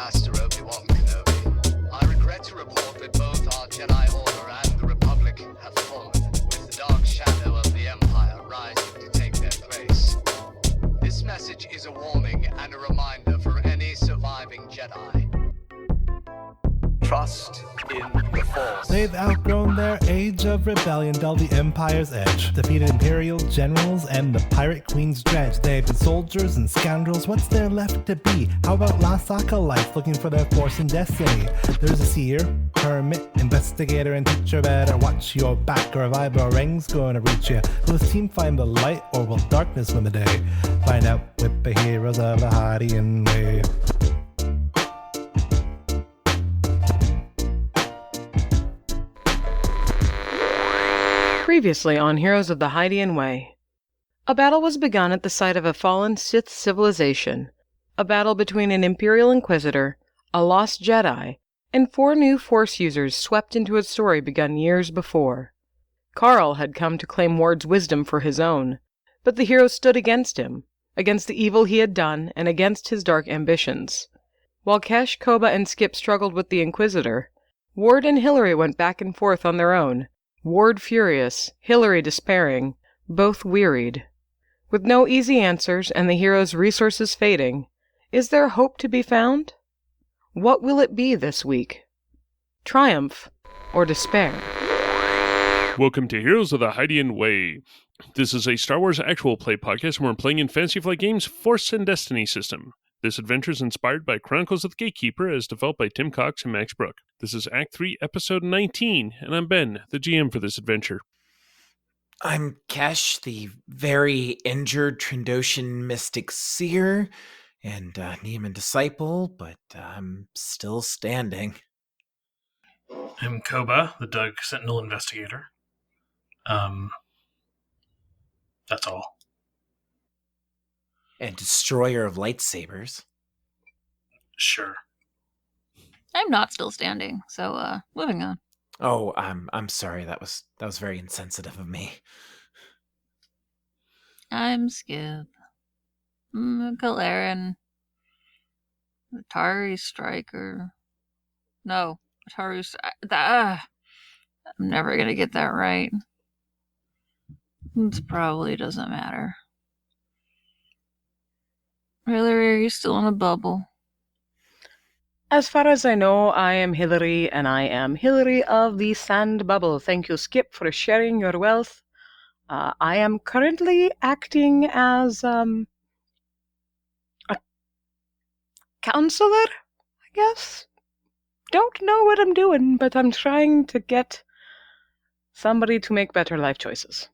Master Obi-Wan Kenobi. I regret to report that both our Jedi Order and the Republic have fallen, with the dark shadow of the Empire rising to take their place. This message is a warning and a reminder for any surviving Jedi. Trust in the Force. They've outgrown their age of rebellion, dulled the Empire's edge, defeated Imperial generals and the Pirate Queen's dredge. They've been soldiers and scoundrels, what's there left to be? How about lost acolytes looking for their force and destiny? There's a seer, hermit, investigator, and teacher. Better watch your back or a vibe or ring's gonna reach you. Will this team find the light or will darkness win the day? Find out with the heroes of the Hydian Way. Previously on Heroes of the Hydian Way. A battle was begun at the site of a fallen Sith civilization. A battle between an Imperial Inquisitor, a lost Jedi, and 4 new Force users swept into a story begun years before. Carl had come to claim Ward's wisdom for his own, but the heroes stood against him, against the evil he had done, and against his dark ambitions. While Kesh, Koba, and Skip struggled with the Inquisitor, Ward and Hillary went back and forth on their own, Ward furious, Hillary despairing, both wearied. With no easy answers and the heroes' resources fading, is there hope to be found? What will it be this week? Triumph or despair? Welcome to Heroes of the Hydian Way. This is a Star Wars actual play podcast where we're playing in Fantasy Flight Games' Force and Destiny system. This adventure is inspired by Chronicles of the Gatekeeper as developed by Tim Cox and Max Brook. This is Act 3, Episode 19, and I'm Ben, the GM for this adventure. I'm Kesh, the very injured Trandoshan mystic seer and Neiman disciple, but I'm still standing. I'm Koba, the Doug Sentinel investigator. That's all. And destroyer of lightsabers. Sure. I'm not still standing, so moving on. Oh, I'm sorry. That was very insensitive of me. I'm Skip. Galarian. Atari Striker. No, Atari I'm never gonna get that right. It probably doesn't matter. Hillary, are you still in a bubble? As far as I know, I am Hillary, and I am Hillary of the Sand Bubble. Thank you, Skip, for sharing your wealth. I am currently acting as a counselor, I guess. Don't know what I'm doing, but I'm trying to get somebody to make better life choices.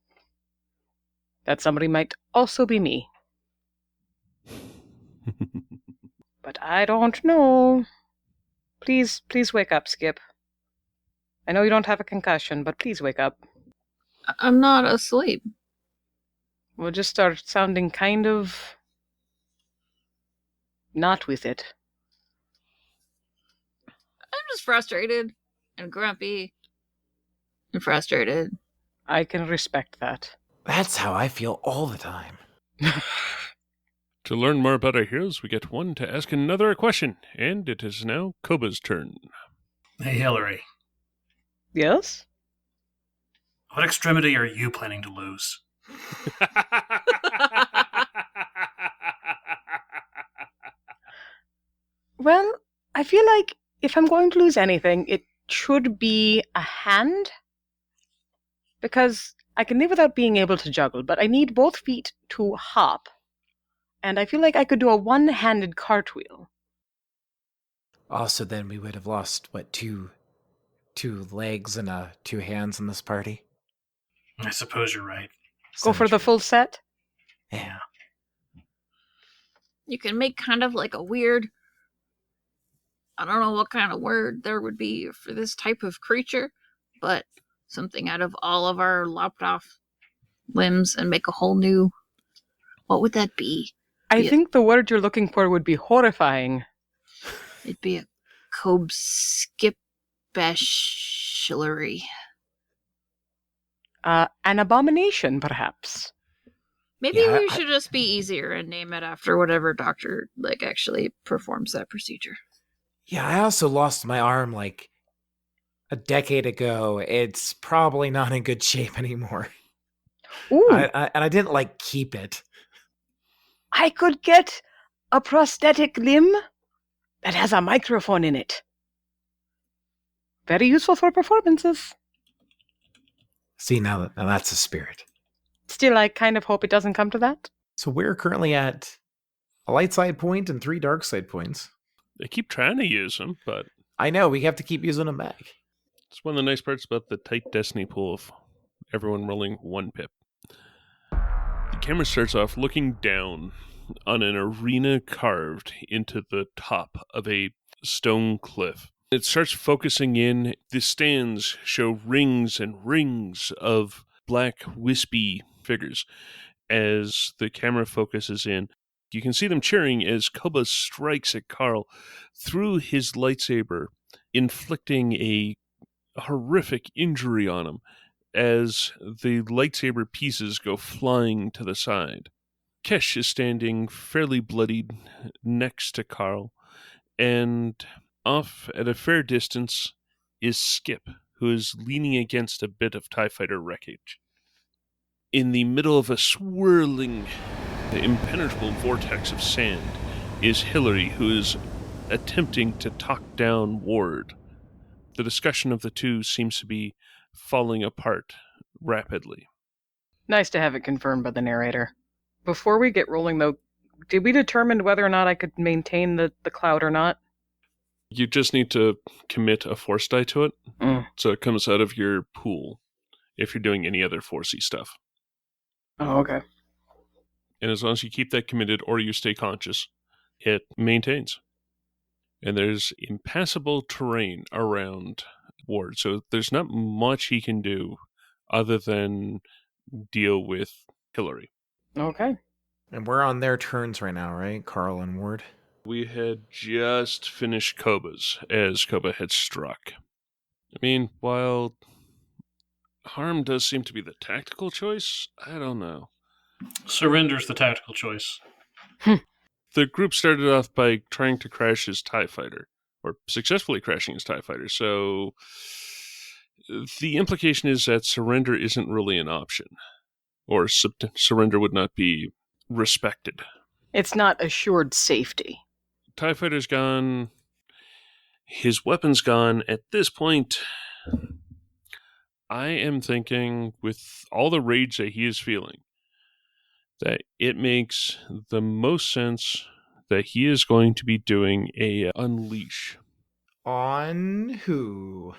That somebody might also be me. But I don't know. Please wake up, Skip. I know you don't have a concussion, but please wake up. I'm not asleep. We'll just start sounding kind of not with it. I'm just frustrated and grumpy and frustrated. I can respect that. That's how I feel all the time. To learn more about our heroes, we get one to ask another a question, and it is now Koba's turn. Hey, Hillary. Yes? What extremity are you planning to lose? Well, I feel like if I'm going to lose anything, it should be a hand. Because I can live without being able to juggle, but I need both feet to hop. And I feel like I could do a one-handed cartwheel. Also, then we would have lost, two legs and 2 hands in this party? I suppose you're right. Go for the full set? Yeah. You can make kind of like a weird... I don't know what kind of word there would be for this type of creature, but something out of all of our lopped off limbs and make a whole new... What would that be? I think the word you're looking for would be horrifying. It'd be a Cobskipashillery. An abomination, perhaps. Maybe we should just be easier and name it after whatever doctor actually performs that procedure. Yeah, I also lost my arm like a decade ago. It's probably not in good shape anymore. Ooh, And I didn't like keep it. I could get a prosthetic limb that has a microphone in it. Very useful for performances. See, now that's a spirit. Still, I kind of hope it doesn't come to that. So we're currently at a light side point and 3 dark side points. They keep trying to use them, but I know, we have to keep using them back. it's one of the nice parts about the tight Destiny pool of everyone rolling 1 pip. The camera starts off looking down on an arena carved into the top of a stone cliff. It starts focusing in. The stands show rings and rings of black, wispy figures. As the camera focuses in, you can see them cheering as Koba strikes at Carl through his lightsaber, inflicting a horrific injury on him as the lightsaber pieces go flying to the side. Kesh is standing fairly bloodied next to Carl, and off at a fair distance is Skip, who is leaning against a bit of TIE fighter wreckage. In the middle of a swirling, impenetrable vortex of sand is Hillary, who is attempting to talk down Ward. The discussion of the two seems to be falling apart rapidly. Nice to have it confirmed by the narrator. Before we get rolling, though, did we determine whether or not I could maintain the cloud or not? You just need to commit a force die to it, so it comes out of your pool if you're doing any other forcey stuff. Oh, okay. And as long as you keep that committed or you stay conscious, it maintains. And there's impassable terrain around Ward, so there's not much he can do other than deal with Hillary. Okay. And we're on their turns right now, right? Carl and Ward. We had just finished Koba's as Koba had struck. I mean, while harm does seem to be the tactical choice, I don't know. Surrender's the tactical choice. The group started off by trying to crash his TIE fighter, or successfully crashing his TIE fighter, so the implication is that surrender isn't really an option, or surrender would not be respected. It's not assured safety. TIE fighter's gone, his weapon's gone. At this point, I am thinking, with all the rage that he is feeling, that it makes the most sense that he is going to be doing a unleash. On who?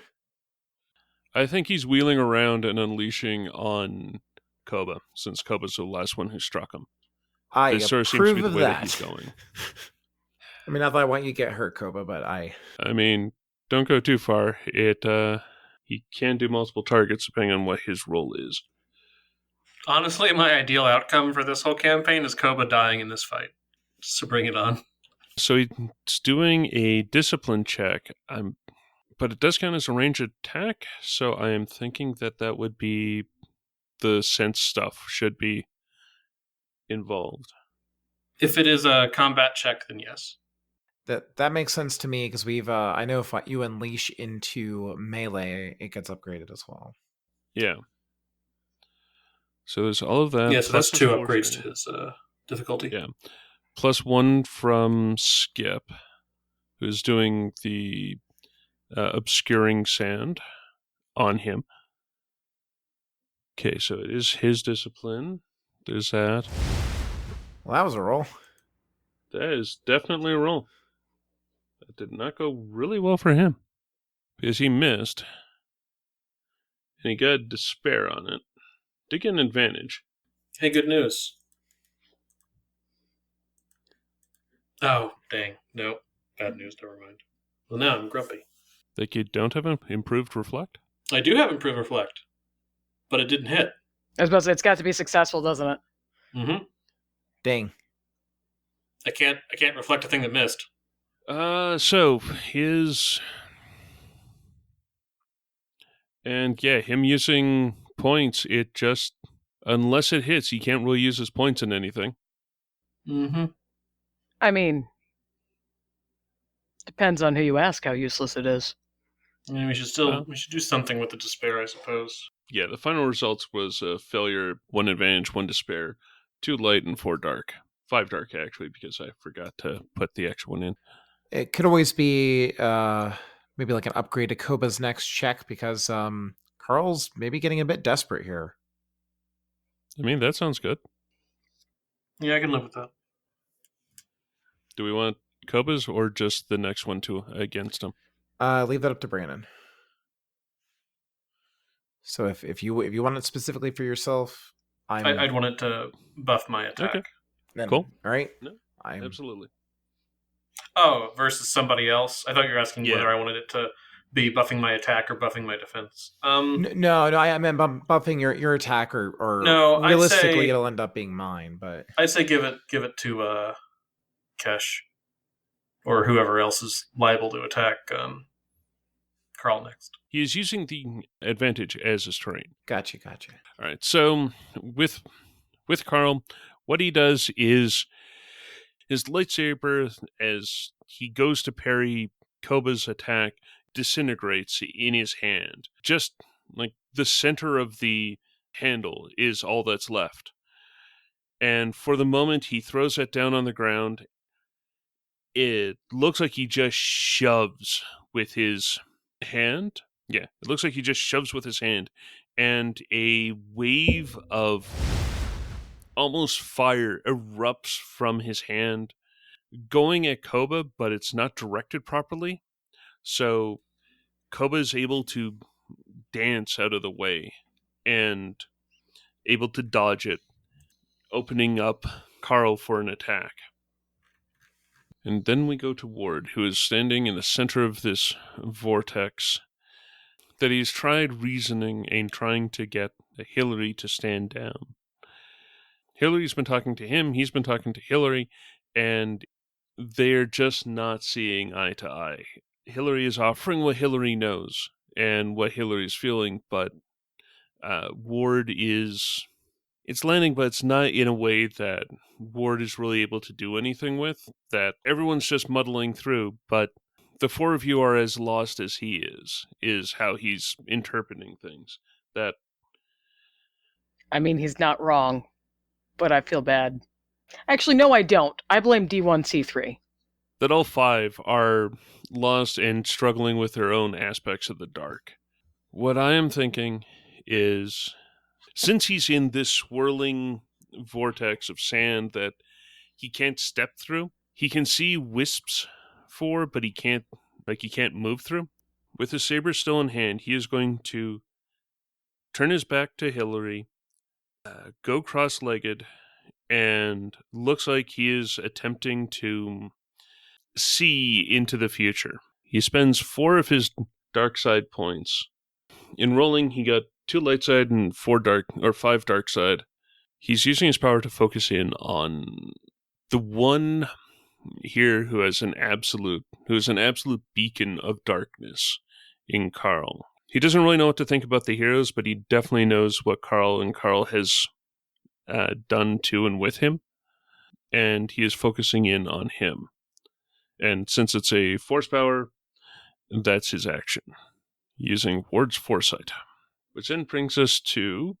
I think he's wheeling around and unleashing on Koba, since Koba's the last one who struck him. I This sort of seems to be approve the of way that that. he's going. I mean, not that I want you to get hurt, Koba, but I mean, don't go too far. He can do multiple targets depending on what his role is. Honestly, my ideal outcome for this whole campaign is Koba dying in this fight. So bring it on. So he's doing a discipline check. But it does count as a range attack, so I am thinking that would be the sense stuff should be involved. If it is a combat check, then yes. that makes sense to me because we've I know if you unleash into melee, it gets upgraded as well. Yeah. So there's all of that. Yeah, so that's plus 2 his upgrades to warfare. his difficulty. Yeah. Plus 1 from Skip, who's doing the obscuring sand on him. Okay, so it is his discipline. There's that. Well, that was a roll. That is definitely a roll. That did not go really well for him, because he missed, and he got despair on it. Did get an advantage. Hey, good news. Oh, dang. Nope. Bad news, never mind. Well, now I'm grumpy. Like you don't have an improved reflect? I do have Improve Reflect, but it didn't hit. I was about to say, it's got to be successful, doesn't it? Mm-hmm. Dang. I can't reflect a thing that missed. So his... And yeah, him using points, it just... Unless it hits, he can't really use his points in anything. Mm-hmm. I mean, Depends on who you ask how useless it is. I mean, we should do something with the despair, I suppose. Yeah, the final results was a failure, 1 advantage, 1 despair, 2 light, and 4 dark. 5 dark, actually, because I forgot to put the extra one in. It could always be maybe like an upgrade to Koba's next check because Carl's maybe getting a bit desperate here. I mean, that sounds good. Yeah, I can live with that. Do we want Koba's or just the next one against him? Leave that up to Brandon. So if you want it specifically for yourself, I'd want it to buff my attack. Okay. then, Cool. All right. No, I'm absolutely. Oh, versus somebody else? I thought you were asking Yeah. whether I wanted it to be buffing my attack or buffing my defense. No, I meant buffing your attack or No, I'd realistically say- it'll end up being mine, but I'd say give it to Kesh or whoever else is liable to attack Carl next. He is using the advantage as his terrain. gotcha. All right, so with Carl, what he does is his lightsaber, as he goes to parry Koba's attack, disintegrates in his hand. Just like the center of the handle is all that's left. And for the moment, he throws it down on the ground. It looks like he just shoves with his hand. Yeah, it looks like he just shoves with his hand. And a wave of almost fire erupts from his hand, going at Koba, but it's not directed properly. So Koba is able to dance out of the way and able to dodge it, opening up Carl for an attack. And then we go to Ward, who is standing in the center of this vortex that he's tried reasoning and trying to get Hillary to stand down. Hillary's been talking to him, he's been talking to Hillary, and they're just not seeing eye to eye. Hillary is offering what Hillary knows and what Hillary's feeling, but Ward is... It's landing, but it's not in a way that Ward is really able to do anything with, that everyone's just muddling through, but the 4 of you are as lost as he is how he's interpreting things. That... I mean, he's not wrong, but I feel bad. Actually, no, I don't. I blame D1C3. That all 5 are lost and struggling with their own aspects of the dark. What I am thinking is, since he's in this swirling vortex of sand that he can't step through, he can see wisps but he can't move through. With his saber still in hand, he is going to turn his back to Hillary, go cross-legged, and looks like he is attempting to see into the future. He spends 4 of his dark side points. In rolling, he got 2 light side and 5 dark side. He's using his power to focus in on the one here who is an absolute beacon of darkness in Carl. He doesn't really know what to think about the heroes, but he definitely knows what Carl has done to and with him, and he is focusing in on him. And since it's a force power, that's his action, using Ward's foresight. Which then brings us to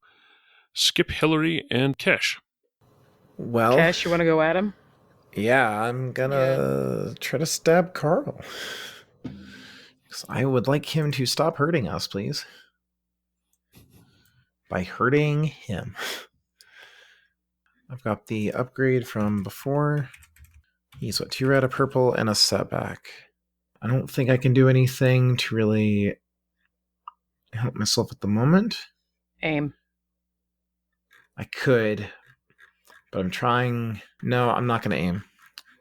Skip, Hillary, and Kesh. Well, Cash, you want to go at him? yeah, I'm gonna try to stab Carl. 'Cause I would like him to stop hurting us, please. By hurting him. I've got the upgrade from before. He's 2 red, a purple, and a setback. I don't think I can do anything to really help myself at the moment. Aim. I could, but I'm trying. No, I'm not going to aim.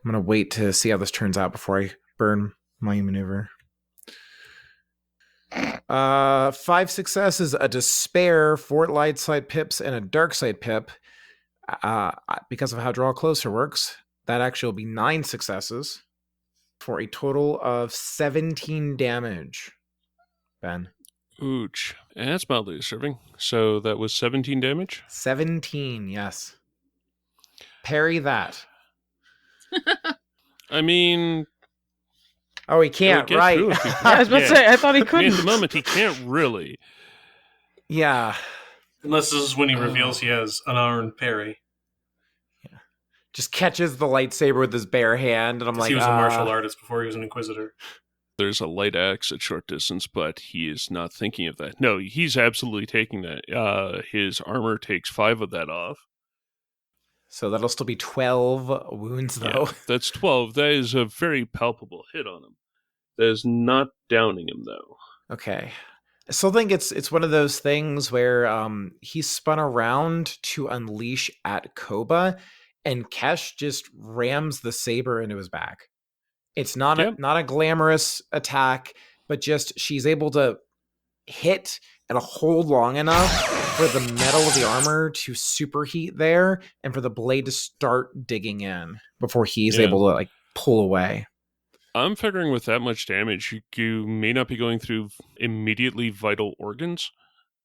I'm going to wait to see how this turns out before I burn my maneuver. 5 successes, a despair, 4 light side pips, and a dark side pip. Because of how draw closer works, that actually will be 9 successes for a total of 17 damage. Ben. Ooch. And that's mildly disturbing. So that was 17 damage? 17, yes. Parry that. I mean... Oh, he can't, get right? through a few I was about to say, I thought he I mean, couldn't. at the moment, he can't really. Yeah. Unless this is when he reveals he has unarmed parry. Just catches the lightsaber with his bare hand, and I'm Because like, he was a martial artist before he was an inquisitor. There's a light axe at short distance, but he is not thinking of that. No, he's absolutely taking that. His armor takes 5 of that off. So that'll still be 12 wounds, though. Yeah, that's 12. That is a very palpable hit on him. That is not downing him, though. Okay. I still think it's one of those things where he spun around to unleash at Koba, and Kesh just rams the saber into his back. It's not not a glamorous attack, but just she's able to hit and hold long enough for the metal of the armor to superheat there, and for the blade to start digging in before he's able to like pull away. I'm figuring with that much damage, you may not be going through immediately vital organs,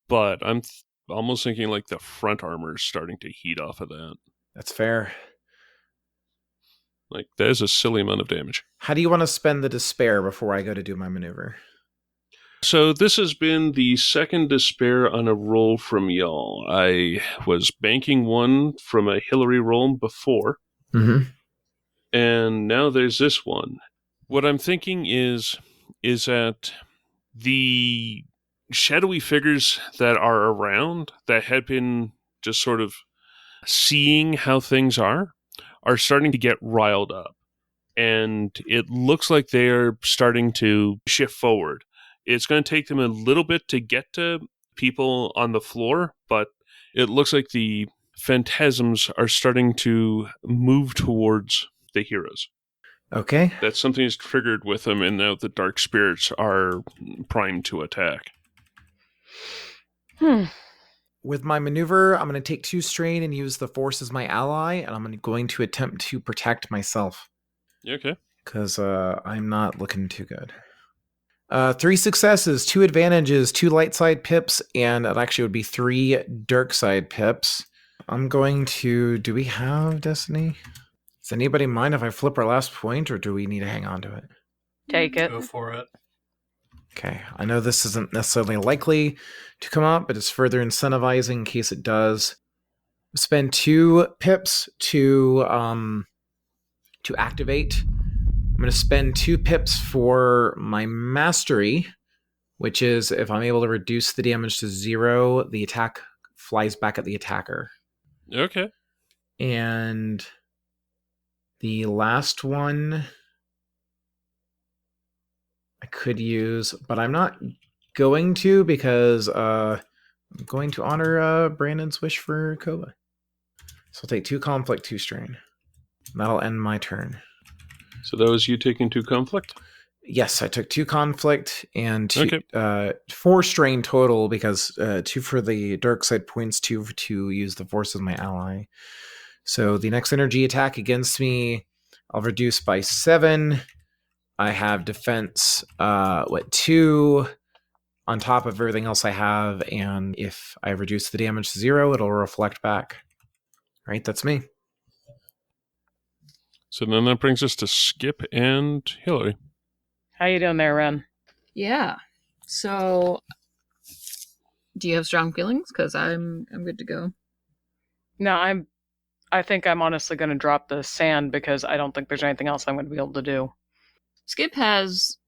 but I'm almost thinking like the front armor is starting to heat off of that. That's fair. Like, that is a silly amount of damage. How do you want to spend the despair before I go to do my maneuver? So this has been the second despair on a roll from y'all. I was banking one from a Hillary roll before, and now there's this one. What I'm thinking is that the shadowy figures that are around that had been just sort of seeing how things are starting to get riled up. And it looks like they're starting to shift forward. It's going to take them a little bit to get to people on the floor, but it looks like the phantasms are starting to move towards the heroes. Okay. That something is triggered with them, and now the dark spirits are primed to attack. With my maneuver, I'm going to take 2 strain and use the force as my ally, and I'm going to attempt to protect myself. Okay. Because I'm not looking too good. 3 successes, 2 advantages, 2 light side pips, and it actually would be 3 dark side pips. I'm going to... Do we have Destiny? Does anybody mind if I flip our last point, or do we need to hang on to it? Take it. Go for it. Okay, I know this isn't necessarily likely to come up, but it's further incentivizing in case it does. Spend 2 pips to activate. I'm going to spend 2 pips for my mastery, which is if I'm able to reduce the damage to 0, the attack flies back at the attacker. Okay. And the last one I could use, but I'm not going to because I'm going to honor Brandon's wish for Koba. So I'll take 2 conflict, 2 strain. That'll end my turn. So that was you taking 2 conflict? Yes, I took 2 conflict and 2, 4 strain total because 2 for the dark side points, 2 to use the force as my ally. So the next energy attack against me, I'll reduce by 7. I have defense, 2 on top of everything else I have, and if I reduce the damage to 0, it'll reflect back. Right, that's me. So then that brings us to Skip and Hillary. How you doing there, Ren? Yeah. So, do you have strong feelings? Because I'm good to go. No, I think I'm honestly going to drop the sand because I don't think there's anything else I'm going to be able to do. Skip has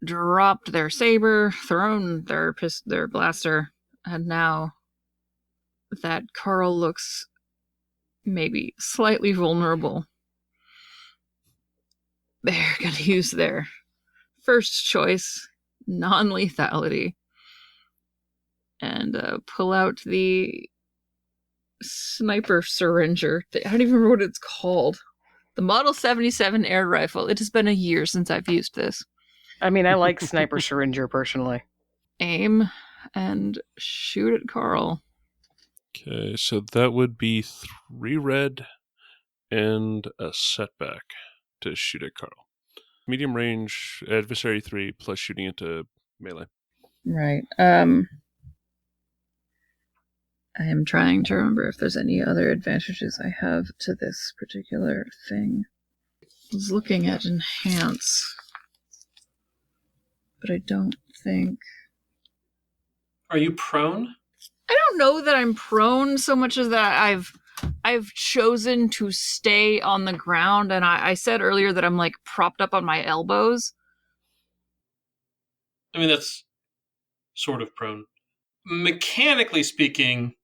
dropped their saber, thrown their blaster, and now that Carl looks maybe slightly vulnerable, they're going to use their first choice, non-lethality, and pull out the sniper syringer. I don't even remember what it's called. The Model 77 air rifle. It has been a year since I've used this. I mean, I like Sniper Syringer personally. Aim and shoot at Carl. Okay, so that would be 3 red and a setback to shoot at Carl. Medium range, adversary 3, plus shooting into melee. Right. I am trying to remember if there's any other advantages I have to this particular thing. was looking at enhance, but I don't think... Are you prone? I don't know that I'm prone so much as that I've chosen to stay on the ground, and I said earlier that I'm like propped up on my elbows. I mean, that's sort of prone. Mechanically speaking,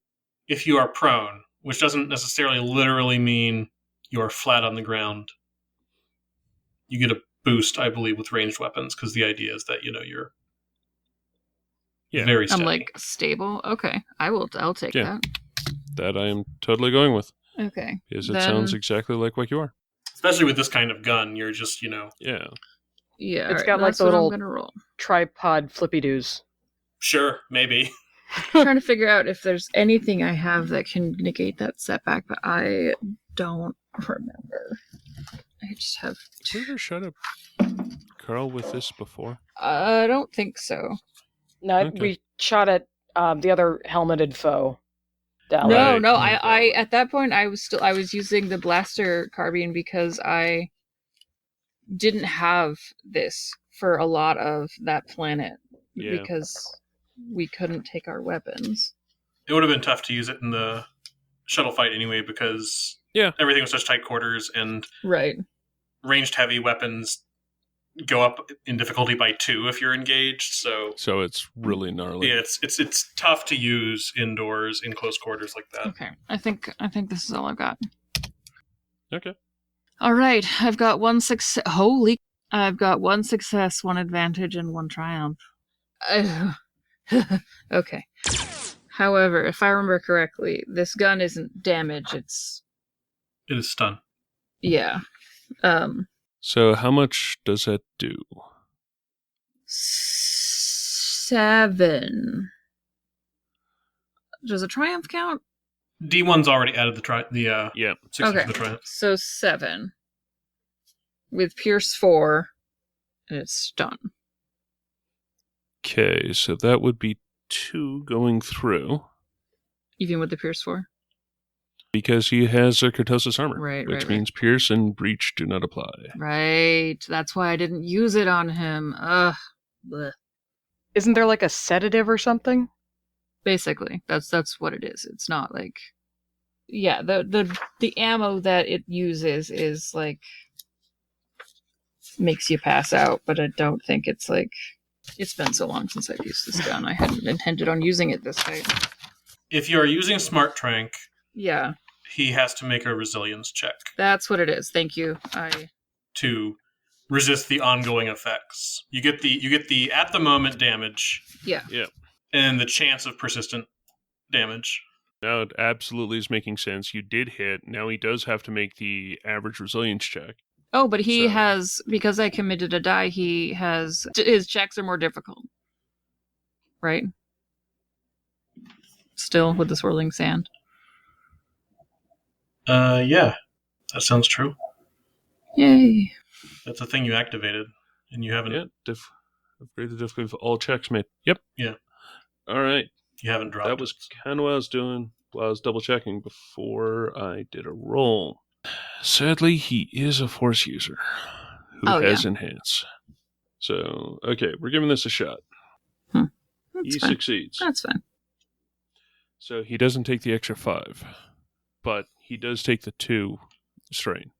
if you are prone, which doesn't necessarily literally mean you are flat on the ground, you get a boost, I believe, with ranged weapons, because the idea is that, you're very steady. I'm like stable. Okay, I'll take that. That I am totally going with. Okay. Because it sounds exactly like what you are. Especially with this kind of gun, you're just, Yeah. Yeah, It's right, got like that's the what I'm little gonna roll. tripod flippy-doos. Sure, maybe. Trying to figure out if there's anything I have that can negate that setback, but I don't remember. I just have Did we ever shut up Carl with this before? I don't think so. No, Okay. we shot at the other helmeted foe. Dalek. No, Right. I at that point I was using the blaster carbine because I didn't have this for a lot of that planet because we couldn't take our weapons. It would have been tough to use it in the shuttle fight anyway, because everything was such tight quarters, and right. Ranged heavy weapons go up in difficulty by 2 if you're engaged, so it's really gnarly. yeah, it's tough to use indoors in close quarters like that. Okay, I think this is all I've got. Okay. All right, I've got one success. I've got 1 success, 1 advantage, and 1 triumph. Okay. However, if I remember correctly, this gun isn't damage. It is stun. Yeah. So how much does that do? 7. Does a triumph count? D1's already added the success Okay. to the triumph. So 7. With Pierce 4, and it's stun. Okay, so that would be 2 going through. Even with the Pierce 4? Because he has a Kurtosis armor. Right, which right, means Pierce and Breach do not apply. Right. That's why I didn't use it on him. Ugh. Blech. Isn't there like a sedative or something? Basically, that's what it is. It's not like, yeah, the ammo that it uses is like makes you pass out, but I don't think it's like, it's been so long since I've used this gun. I hadn't intended on using it this way. If you are using Smart Trank, Yeah, he has to make a resilience check that's what it is. Thank you. to resist the ongoing effects. You get the at the moment damage. Yeah. And the chance of persistent damage. Now it absolutely is making sense. You did hit. Now he does have to make the average resilience check. Oh, but he has, because I committed a die, his checks are more difficult. Right? Still with the swirling sand. Yeah. That sounds true. Yay. That's a thing you activated, and you haven't... Yeah, upgrade the difficulty of all checks made. Yep. Yeah. All right. You haven't dropped That was kind of what I was doing while I was double checking before I did a roll. Sadly, he is a Force user who has Enhance. So, okay, we're giving this a shot. He fine. succeeds. That's fine. So he doesn't take the extra 5, but he does take the 2 strain.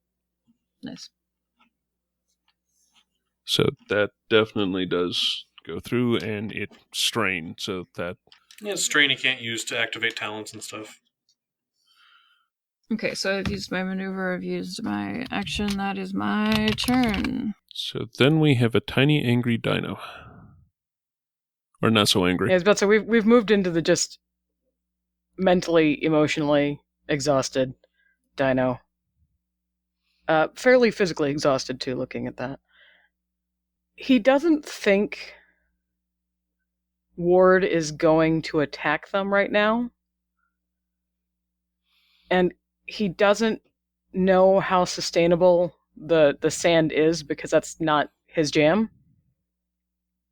Nice. So that definitely does go through, and it strain. So that... Yeah, strain you can't use to activate talents and stuff. Okay, so I've used my maneuver, I've used my action, that is my turn. So then we have a tiny angry dino. Or not so angry. Yeah, I was about to say, we've moved into the just mentally, emotionally exhausted dino. Fairly physically exhausted, too, looking at that. He doesn't think Ward is going to attack them right now. And he doesn't know how sustainable the sand is, because that's not his jam.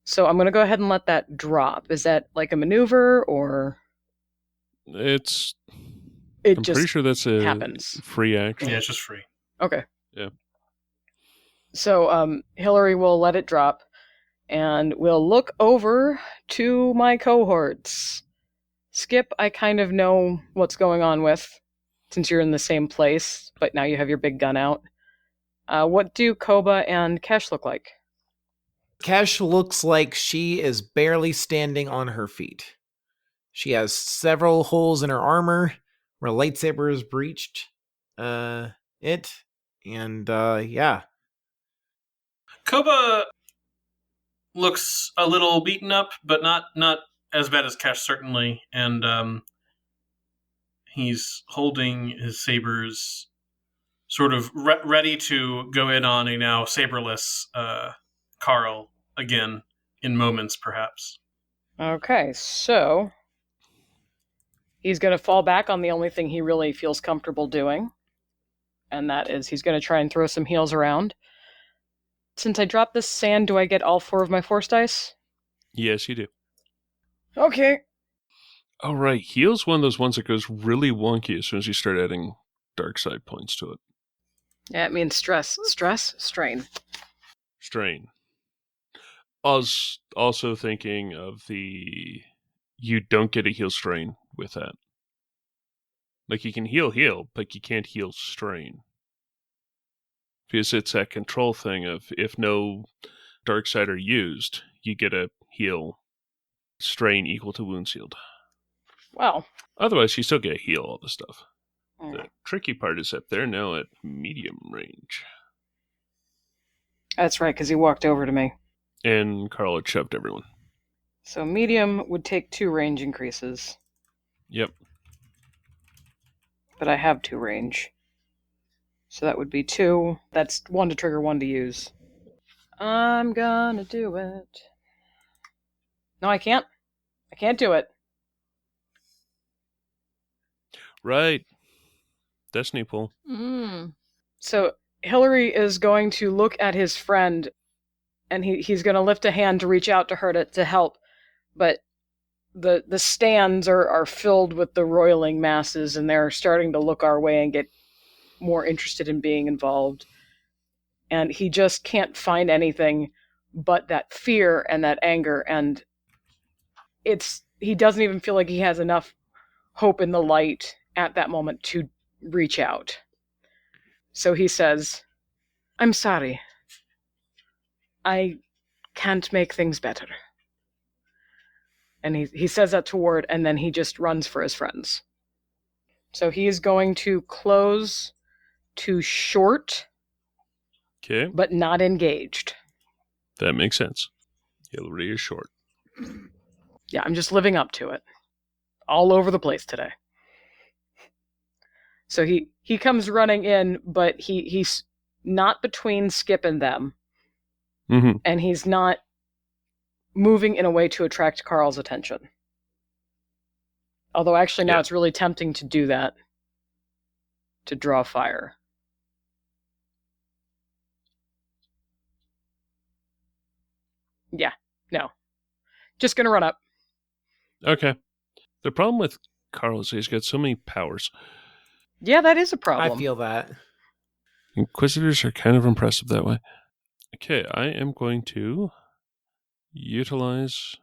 So I'm going to go ahead and let that drop. Is that like a maneuver, or... I'm pretty sure that's a happens. free action. Yeah, it's just free. Okay. Yeah. So Hillary will let it drop, and we'll look over to my cohorts. Skip, I kind of know what's going on with, since you're in the same place, but now you have your big gun out. What do Koba and Kesh look like? Kesh looks like she is barely standing on her feet. She has several holes in her armor where a lightsaber has breached it. And yeah. Koba looks a little beaten up, but not as bad as Cash, certainly. And he's holding his sabers, sort of ready to go in on a now saberless Carl again in moments, perhaps. Okay, so he's going to fall back on the only thing he really feels comfortable doing, and that is he's going to try and throw some heals around. Since I dropped this sand, do I get all 4 of my force dice? Yes, you do. Okay. Oh, right. Heal's one of those ones that goes really wonky as soon as you start adding dark side points to it. Yeah, it means stress. Stress, strain. Strain. I was also thinking of you don't get a heal strain with that. Like, you can heal, but you can't heal strain. Because it's that control thing of if no dark side are used, you get a heal strain equal to wounds healed. Well. Otherwise, you still get a heal all the stuff. Mm. The tricky part is that they're now at medium range. That's right, because he walked over to me. And Carl had shoved everyone. So medium would take 2 range increases. Yep. But I have 2 range. So that would be 2. That's 1 to trigger, 1 to use. I'm gonna do it. No, I can't. I can't do it. Right. Destiny pool. So Hillary is going to look at his friend, and he's going to lift a hand to reach out to her to help. But the stands are filled with the roiling masses, and they're starting to look our way and get more interested in being involved. And he just can't find anything but that fear and that anger, and he doesn't even feel like he has enough hope in the light at that moment to reach out. So he says, "I'm sorry. I can't make things better." And he says that to Ward, and then he just runs for his friends. So he is going to close to short, Okay. but not engaged. That makes sense. Hillary is short. Yeah, I'm just living up to it. All over the place today. So he comes running in, but he's not between Skip and them. Mm-hmm. And he's not moving in a way to attract Carl's attention. Although actually now it's really tempting to do that. To draw fire. Yeah, no. Just gonna run up. Okay. The problem with Carl is he's got so many powers. Yeah, that is a problem. I feel that. Inquisitors are kind of impressive that way. Okay, I am going to utilize...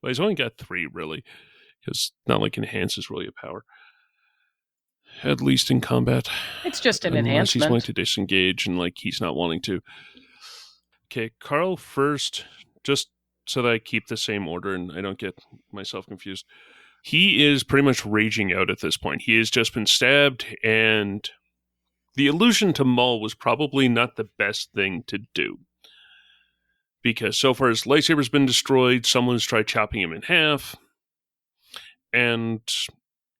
Well, he's only got 3, really. Because not like enhance is really a power. At least in combat. It's just an unless enhancement. He's going to disengage and he's not wanting to. Okay, Carl first, just so that I keep the same order and I don't get myself confused. He is pretty much raging out at this point. He has just been stabbed, and the allusion to Maul was probably not the best thing to do. Because so far his lightsaber's been destroyed, someone's tried chopping him in half, and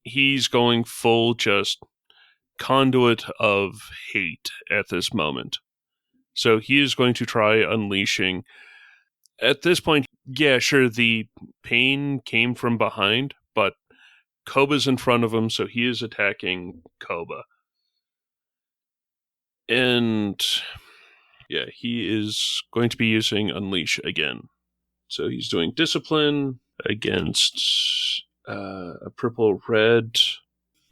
he's going full just conduit of hate at this moment. So he is going to try unleashing. At this point, yeah, sure, the pain came from behind, but Koba's in front of him, so he is attacking Koba. And yeah, he is going to be using Unleash again. So he's doing Discipline against a purple-red.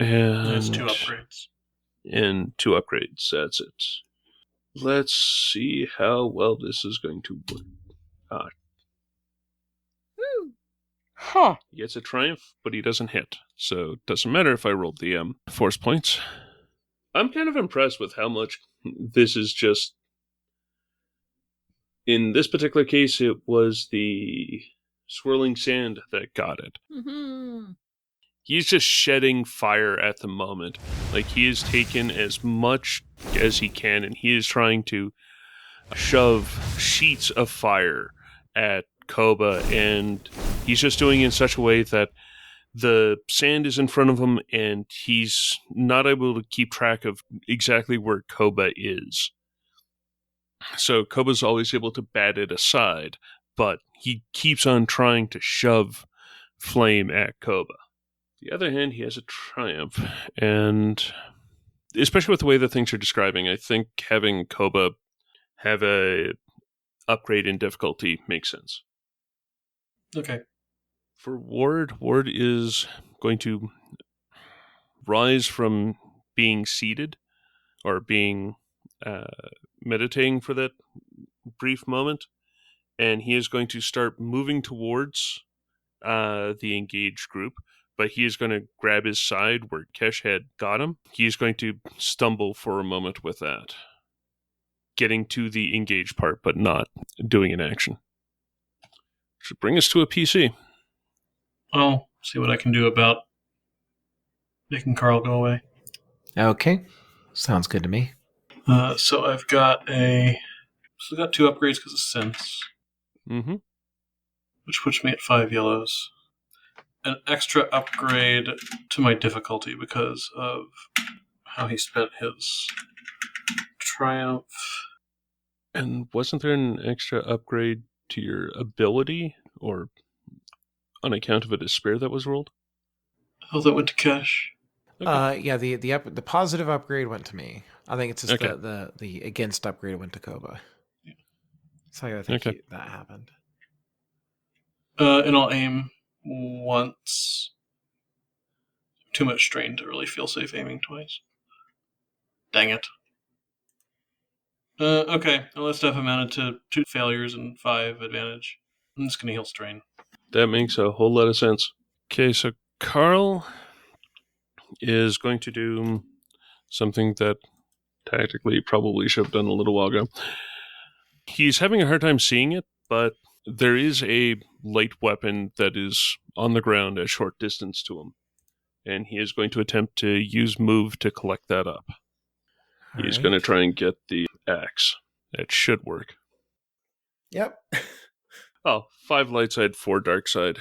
And it's 2 upgrades. And 2 upgrades, that's it. Let's see how well this is going to work. Woo. Huh. He gets a triumph, but he doesn't hit. So it doesn't matter if I rolled the force points. I'm kind of impressed with how much this is just... In this particular case, it was the swirling sand that got it. Mm-hmm. He's just shedding fire at the moment. Like, he has taken as much as he can, and he is trying to shove sheets of fire at Koba, and he's just doing it in such a way that the sand is in front of him, and he's not able to keep track of exactly where Koba is. So Koba's always able to bat it aside, but he keeps on trying to shove flame at Koba. On the other hand, he has a triumph, and especially with the way that things are describing, I think having Koba have a upgrade in difficulty makes sense. Okay. For Ward is going to rise from being seated or being meditating for that brief moment, and he is going to start moving towards the engaged group, but he is going to grab his side where Kesh had got him. He is going to stumble for a moment with that, getting to the engaged part, but not doing an action. Should bring us to a PC. I'll see what I can do about making Carl go away. Okay. Sounds good to me. So I've got two upgrades because of sense, Mm-hmm. which puts me at 5 yellows. An extra upgrade to my difficulty because of how he spent his triumph. And wasn't there an extra upgrade to your ability, or on account of a despair that was rolled? Oh, that went to Cash. Okay. Yeah, the positive upgrade went to me. I think it's just Okay. the against upgrade went to Koba. Yeah. So I think Okay. that happened. And I'll aim once. Too much strain to really feel safe aiming twice. Dang it. Okay, well, that stuff amounted to 2 failures and 5 advantage. I'm just gonna heal strain. That makes a whole lot of sense. Okay, so Carl is going to do something that tactically he probably should have done a little while ago. He's having a hard time seeing it, but there is a light weapon that is on the ground at short distance to him, and he is going to attempt to use move to collect that up. He's going to try and get the axe. That should work. Yep. Oh, 5 light side, 4 dark side.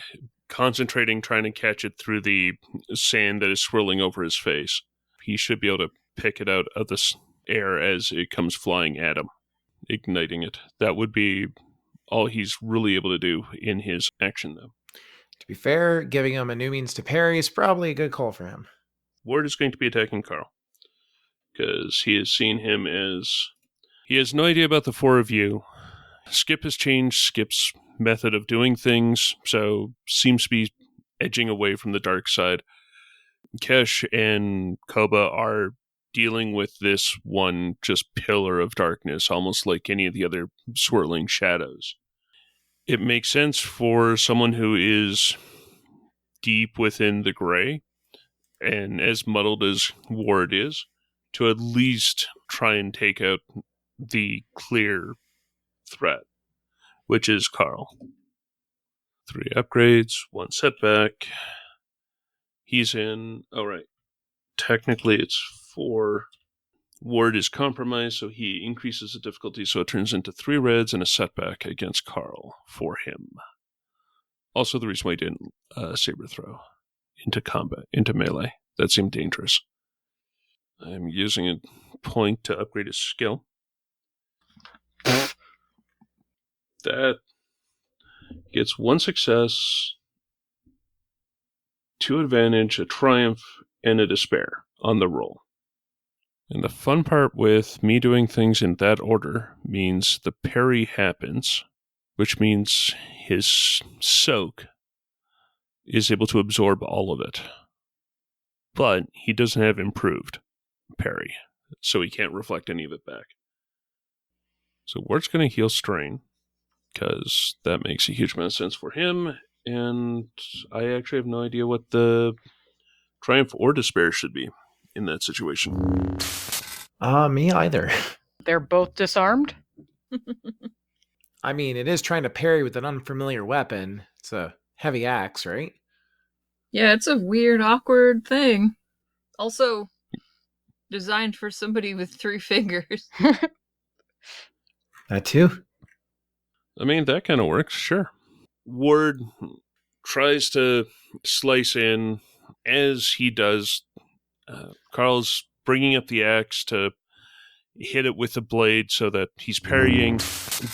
Concentrating, trying to catch it through the sand that is swirling over his face. He should be able to pick it out of the air as it comes flying at him, igniting it. That would be all he's really able to do in his action, though. To be fair, giving him a new means to parry is probably a good call for him. Ward is going to be attacking Carl, because he has seen him as... He has no idea about the 4 of you. Skip has changed Skip's method of doing things, so seems to be edging away from the dark side. Kesh and Koba are dealing with this one just pillar of darkness, almost like any of the other swirling shadows. It makes sense for someone who is deep within the gray, and as muddled as Ward is, to at least try and take out the clear threat, which is Carl. 3 upgrades, 1 setback. He's in... Oh, right. Technically, it's 4. Ward is compromised, so he increases the difficulty, so it turns into 3 reds and a setback against Carl for him. Also, the reason why he didn't saber throw into combat, into melee. That seemed dangerous. I'm using a point to upgrade his skill. That gets 1 success, 2 advantage, a triumph, and a despair on the roll. And the fun part with me doing things in that order means the parry happens, which means his soak is able to absorb all of it. But he doesn't have improved parry, so he can't reflect any of it back. So Ward's going to heal Strain, because that makes a huge amount of sense for him, and I actually have no idea what the Triumph or Despair should be in that situation. Me either. They're both disarmed? I mean, it is trying to parry with an unfamiliar weapon. It's a heavy axe, right? Yeah, it's a weird, awkward thing. Also, designed for somebody with 3 fingers. That too. I mean, that kind of works, sure. Ward tries to slice in. As he does, Carl's bringing up the axe to hit it with the blade so that he's parrying.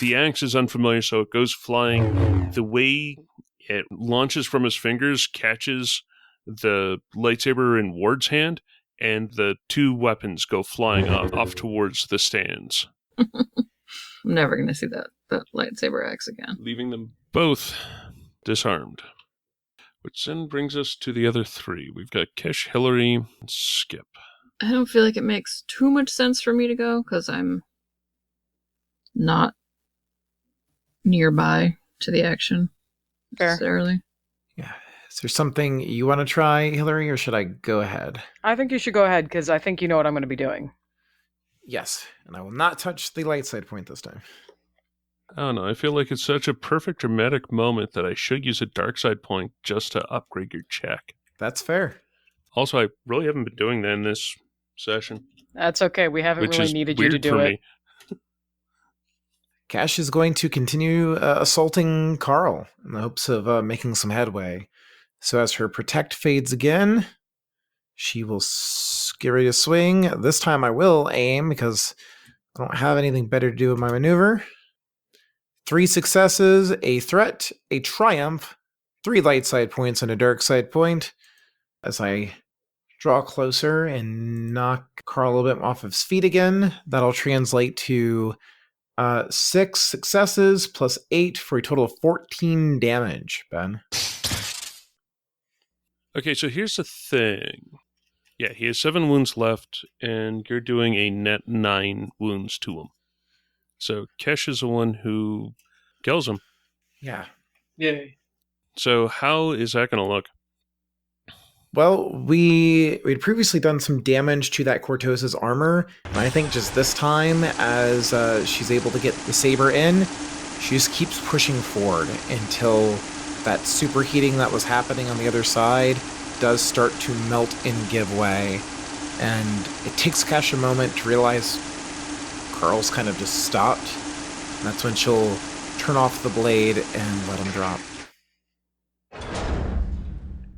The axe is unfamiliar, so it goes flying. The way it launches from his fingers catches the lightsaber in Ward's hand, and the 2 weapons go flying off towards the stands. I'm never going to see that lightsaber axe again. Leaving them both disarmed. Which then brings us to the other 3. We've got Kesh, Hillary, and Skip. I don't feel like it makes too much sense for me to go, because I'm not nearby to the action necessarily. Yeah. Is there something you want to try, Hillary, or should I go ahead? I think you should go ahead, because I think you know what I'm going to be doing. Yes, and I will not touch the light side point this time. I don't know. I feel like it's such a perfect dramatic moment that I should use a dark side point just to upgrade your check. That's fair. Also, I really haven't been doing that in this session. That's okay. We haven't which really is needed you to weird do for it. me. Cash is going to continue assaulting Carl in the hopes of making some headway. So as her protect fades again, she will get ready to swing. This time I will aim because I don't have anything better to do with my maneuver. 3 successes, a threat, a triumph, 3 light side points, and a dark side point. As I draw closer and knock Carl a little bit off of his feet again, that'll translate to 6 successes plus 8 for a total of 14 damage, Ben. Okay, so here's the thing. Yeah, he has 7 wounds left, and you're doing a net 9 wounds to him. So Kesh is the one who kills him. Yeah. Yay. So how is that going to look? Well, we'd previously done some damage to that Cortos's armor, and I think just this time, as she's able to get the saber in, she just keeps pushing forward until that superheating that was happening on the other side does start to melt and give way. And it takes Cash a moment to realize Carl's kind of just stopped. And that's when she'll turn off the blade and let him drop.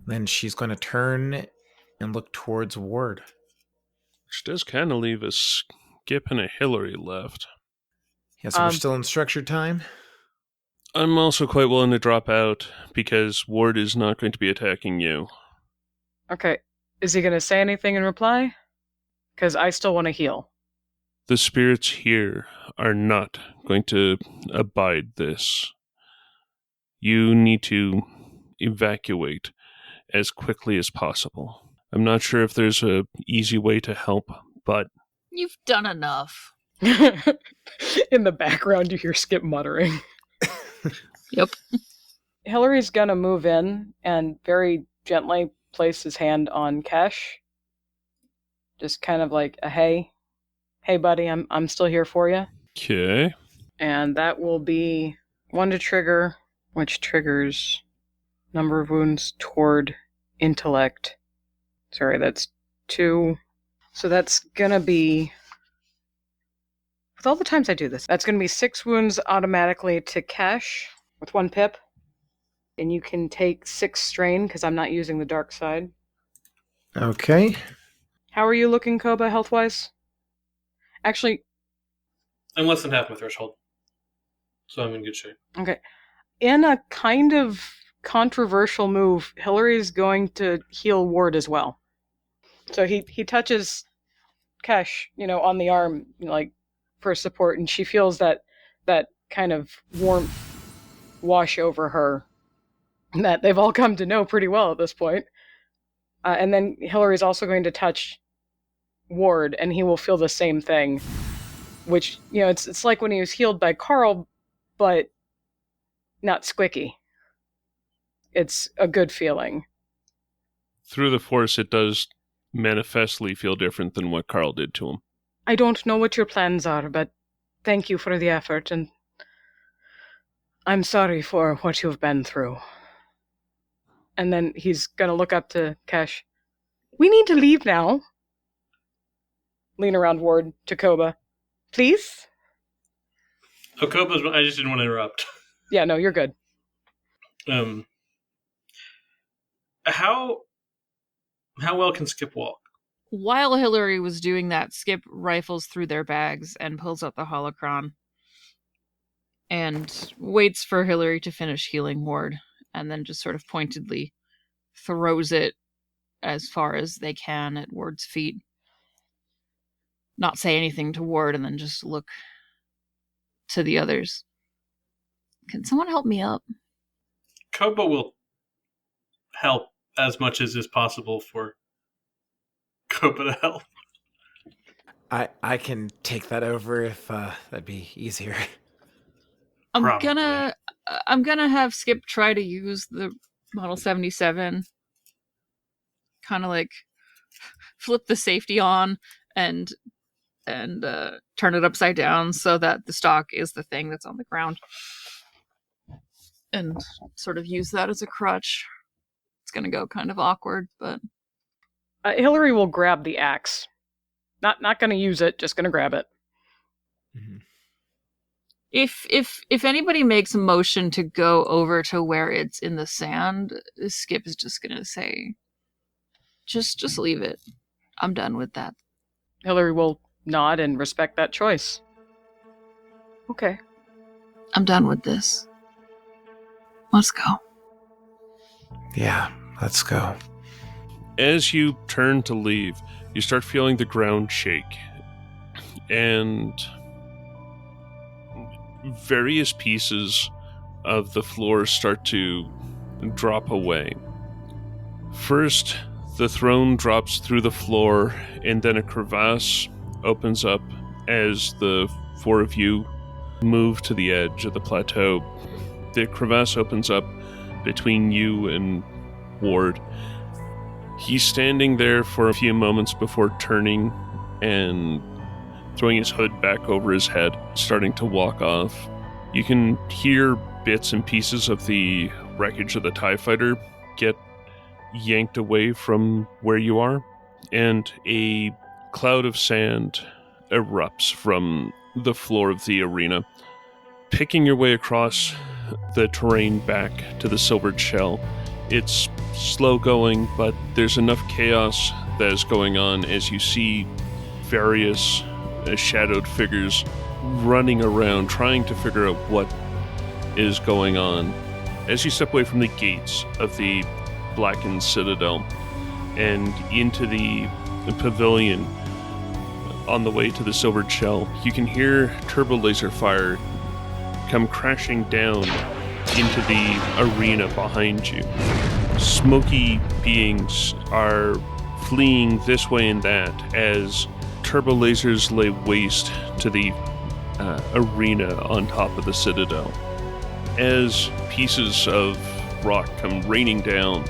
Then she's going to turn and look towards Ward. Which does kind of leave a Skip and a Hillary left. Yeah, so we're still in structured time. I'm also quite willing to drop out because Ward is not going to be attacking you. Okay. Is he going to say anything in reply? Because I still want to heal. The spirits here are not going to abide this. You need to evacuate as quickly as possible. I'm not sure if there's a easy way to help, but... You've done enough. In the background, you hear Skip muttering. Yep. Hillary's gonna move in and very gently place his hand on Kesh. Just kind of like a hey buddy, I'm still here for you. Okay. And that will be 1 to trigger, which triggers number of wounds toward intellect. Sorry, that's 2. So that's gonna be, with all the times I do this, that's gonna be 6 wounds automatically to Kesh with 1 pip. And you can take 6 strain because I'm not using the dark side. Okay. How are you looking, Koba, health-wise? Actually... I'm less than half my threshold. So I'm in good shape. Okay. In a kind of controversial move, Hillary's going to heal Ward as well. So he touches Kesh, on the arm, like, for support, and she feels that kind of warmth wash over her that they've all come to know pretty well at this point. And then Hillary's also going to touch Ward, and he will feel the same thing. which, it's like when he was healed by Carl, but not squicky. It's a good feeling. Through the Force, it does manifestly feel different than what Carl did to him. I don't know what your plans are, but thank you for the effort, and I'm sorry for what you've been through. And then he's going to look up to Kesh. We need to leave now. Lean around Ward to Koba. Please? Oh, Koba's, I just didn't want to interrupt. Yeah, no, you're good. How well can Skip walk? While Hillary was doing that, Skip rifles through their bags and pulls out the holocron and waits for Hillary to finish healing Ward, and then just sort of pointedly throws it as far as they can at Ward's feet. Not say anything to Ward, and then just look to the others. Can someone help me up? Koba will help as much as is possible for Koba to help. I can take that over if that'd be easier. I'm Probably. gonna have Skip try to use the Model 77, kind of like flip the safety on and turn it upside down so that the stock is the thing that's on the ground, and sort of use that as a crutch. It's gonna go kind of awkward, but Hillary will grab the axe. Not going to use it, just going to grab it. Mm-hmm. if anybody makes a motion to go over to where it's in the sand, Skip is just gonna say, just leave it. I'm done with that. Hillary will nod and respect that choice. Okay. I'm done with this. Let's go. Yeah, let's go. As you turn to leave, you start feeling the ground shake, and various pieces of the floor start to drop away. First, the throne drops through the floor, and then a crevasse opens up as the four of you move to the edge of the plateau. The crevasse opens up between you and Ward. He's standing there for a few moments before turning and throwing his hood back over his head, starting to walk off. You can hear bits and pieces of the wreckage of the TIE fighter get yanked away from where you are, and a cloud of sand erupts from the floor of the arena, picking your way across the terrain back to the silvered shell. It's slow going, but there's enough chaos that is going on as you see various shadowed figures running around trying to figure out what is going on. As you step away from the gates of the blackened citadel and into the pavilion on the way to the silvered shell, you can hear turbo laser fire come crashing down into the arena behind you. Smoky beings are fleeing this way and that as turbo lasers lay waste to the arena on top of the citadel. As pieces of rock come raining down,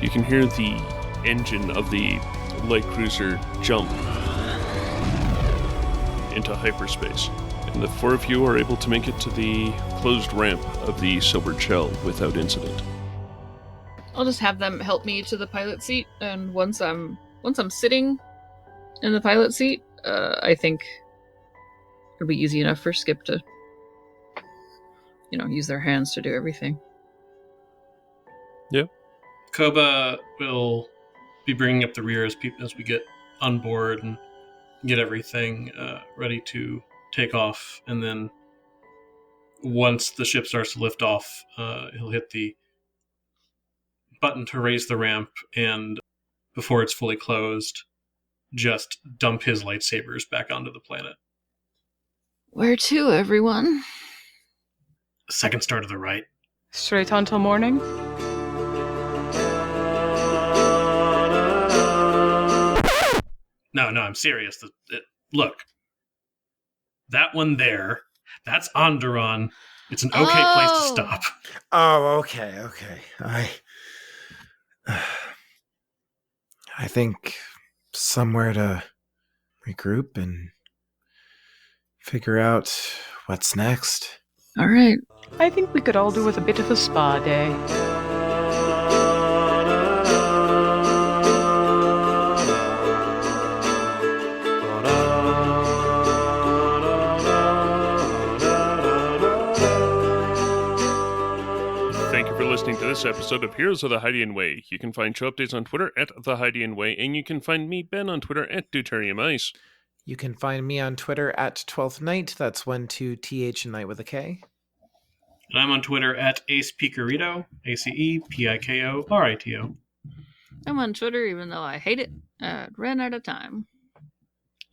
you can hear the engine of the light cruiser jump into hyperspace, and the four of you are able to make it to the closed ramp of the silvered shell without incident. I'll just have them help me to the pilot seat, and once I'm sitting in the pilot seat, I think it'll be easy enough for Skip to, use their hands to do everything. Yeah. Koba will be bringing up the rear as we get on board and get everything ready to take off, and then once the ship starts to lift off, he'll hit the button to raise the ramp, and before it's fully closed, just dump his lightsabers back onto the planet. Where to, everyone? Second star to the right. Straight on till morning? No, I'm serious. Look, That one there. That's Onderon. It's an okay place to stop. Oh, okay. I think somewhere to regroup and figure out what's next. All right. I think we could all do with a bit of a spa day. Thank you for listening to this episode of Heroes of the Hydian Way. You can find show updates on Twitter at The Hydian Way, and you can find me, Ben, on Twitter at Deuterium Ice. You can find me on Twitter at 12th Night. That's 12th and Night with a K. And I'm on Twitter at AcePicorito, AcePikorito. I'm on Twitter, even though I hate it. Ran out of time.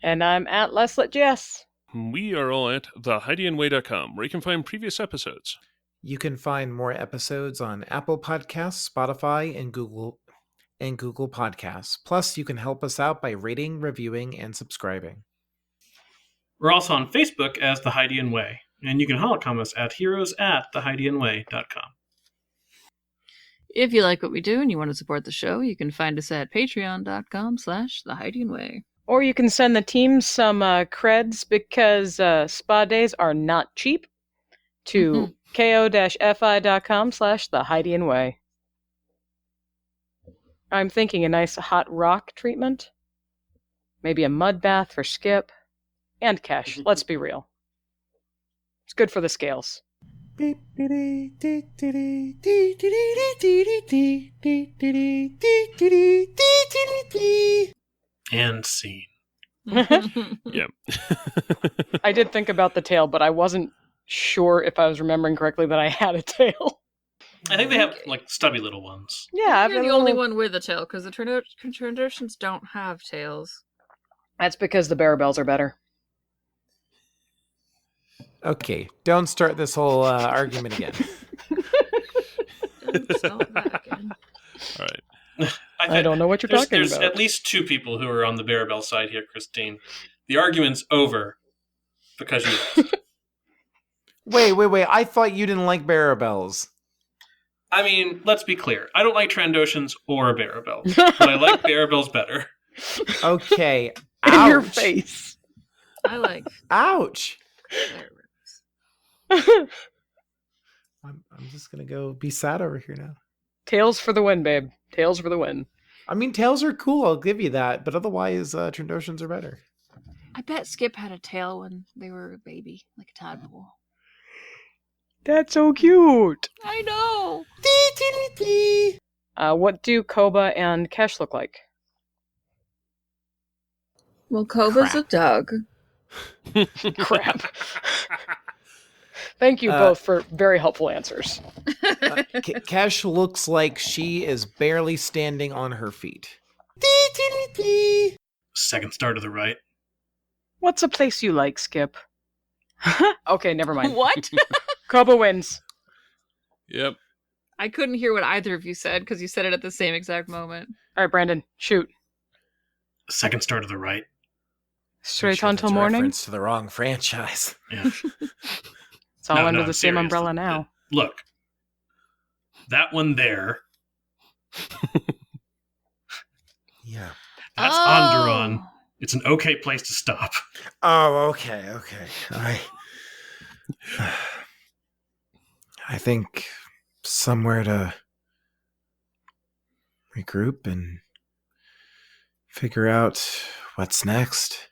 And I'm at Leslet Jess. We are all at thehydianway.com, where you can find previous episodes. You can find more episodes on Apple Podcasts, Spotify, and Google Podcasts. Plus, you can help us out by rating, reviewing, and subscribing. We're also on Facebook as The Hydian Way, and you can holocom us at heroes@thehydianway.com. If you like what we do and you want to support the show, you can find us at patreon.com/thehydianway. Or you can send the team some creds because spa days are not cheap to ko-fi.com/thehydianway. I'm thinking a nice hot rock treatment. Maybe a mud bath for Skip. And Kesh, let's be real. It's good for the scales. And scene. Yeah. I did think about the tail, but I wasn't sure if I was remembering correctly that I had a tail. I think they have, like, stubby little ones. Yeah, You're the only one with a tail, because the Trandoshans don't have tails. That's because the Barabels are better. Okay, don't start this whole argument again. Don't start that again. All right. I don't know what you're talking There's about. at least two people who are on the Barabel side here, Christine. The argument's over because you lost. Wait. I thought you didn't like Barabels. I mean, let's be clear. I don't like Trandoshans or Barabels, but I like Barabels better. Okay. In Ouch. your face. I like Ouch. Barabels. I'm just going to go be sad over here now. Tails for the win, babe. Tails for the win. I mean, tails are cool, I'll give you that, but otherwise, Trandoshans are better. I bet Skip had a tail when they were a baby, like a tadpole. That's so cute. I know. What do Koba and Kesh look like? Well, Koba's a dog. Crap. Thank you both for very helpful answers. Kesh looks like she is barely standing on her feet. Second star to the right. What's a place you like, Skip? Okay, never mind. What? Koba wins. Yep. I couldn't hear what either of you said because you said it at the same exact moment. All right, Brandon, shoot. Second star to the right. Straight Sure on that's till a morning. reference to the wrong franchise. Yeah. It's all No, under no, the same seriously. umbrella now. Look. That one there. Yeah. That's Onderon. It's an okay place to stop. Oh, okay. I think somewhere to regroup and figure out what's next.